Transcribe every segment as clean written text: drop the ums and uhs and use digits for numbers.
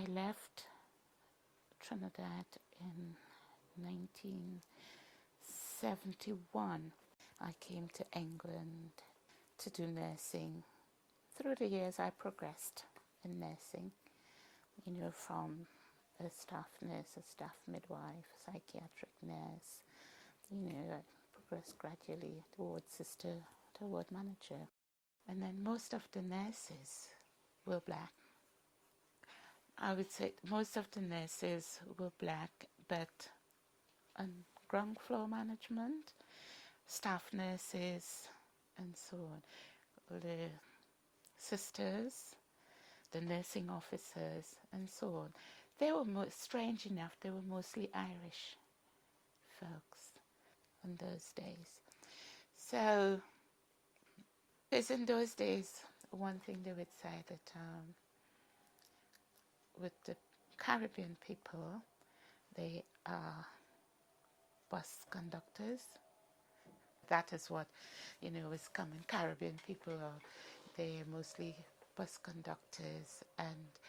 I left Trinidad in 1971. I came to England to do nursing. Through the years, I progressed in nursing, from a staff nurse, a staff midwife, psychiatric nurse. I progressed gradually towards sister, to ward manager. And then most of the nurses were black. I would say most of the nurses were black, but on ground floor management, staff nurses, and so on. The sisters, the nursing officers, and so on. They were, strange enough, they were mostly Irish folks in those days. So, because in those days, one thing they would say that with the Caribbean people, they are bus conductors. That is what, is common. Caribbean people they're mostly bus conductors, and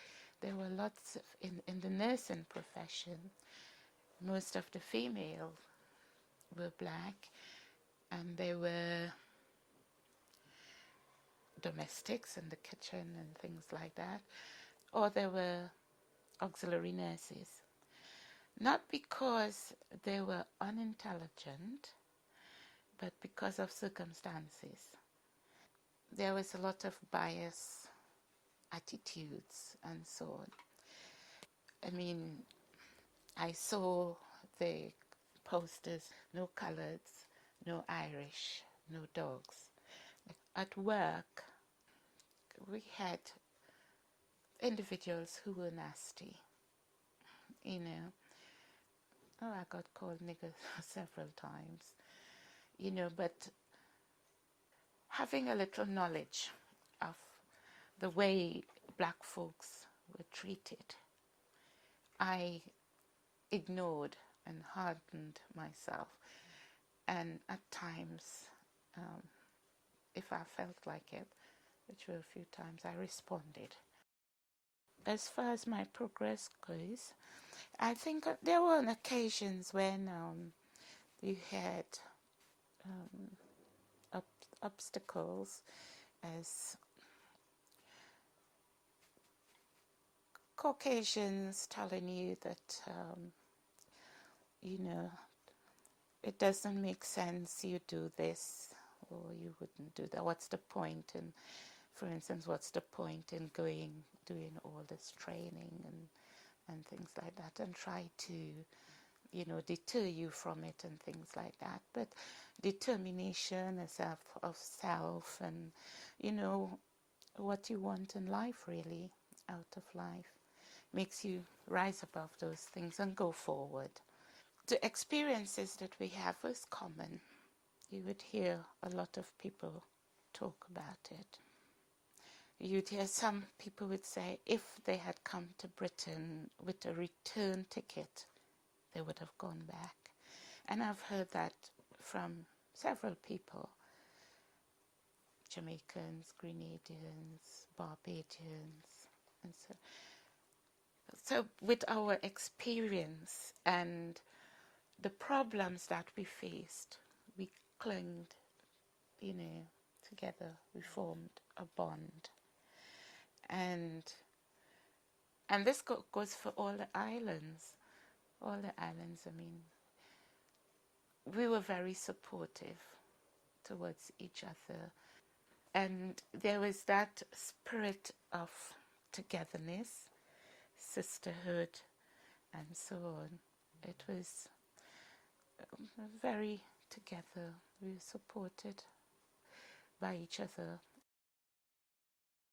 there were lots of, in the nursing profession, most of the females were black, and they were domestics in the kitchen and things like that, or they were auxiliary nurses. Not because they were unintelligent, but because of circumstances. There was a lot of bias, attitudes, and so on. I mean, I saw the posters, no coloreds, no Irish, no dogs. At work, we had individuals who were nasty, Oh, I got called nigger several times, but having a little knowledge of the way black folks were treated, I ignored and hardened myself. And at times, if I felt like it, which were a few times, I responded. As far as my progress goes, I think there were occasions when you had obstacles, as Caucasians telling you that, it doesn't make sense, you do this, or you wouldn't do that. What's the point? And for instance, what's the point in doing all this training and things like that, and try to, deter you from it and things like that. But determination of self and, what you want in life, really, out of life, makes you rise above those things and go forward. The experiences that we have is common. You would hear a lot of people talk about it. You'd hear some people would say if they had come to Britain with a return ticket, they would have gone back. And I've heard that from several people. Jamaicans, Grenadians, Barbadians, and so. So with our experience and the problems that we faced, we clung, together. We formed a bond. And this goes for all the islands. All the islands, we were very supportive towards each other. And there was that spirit of togetherness, sisterhood, and so on. It was very together. We were supported by each other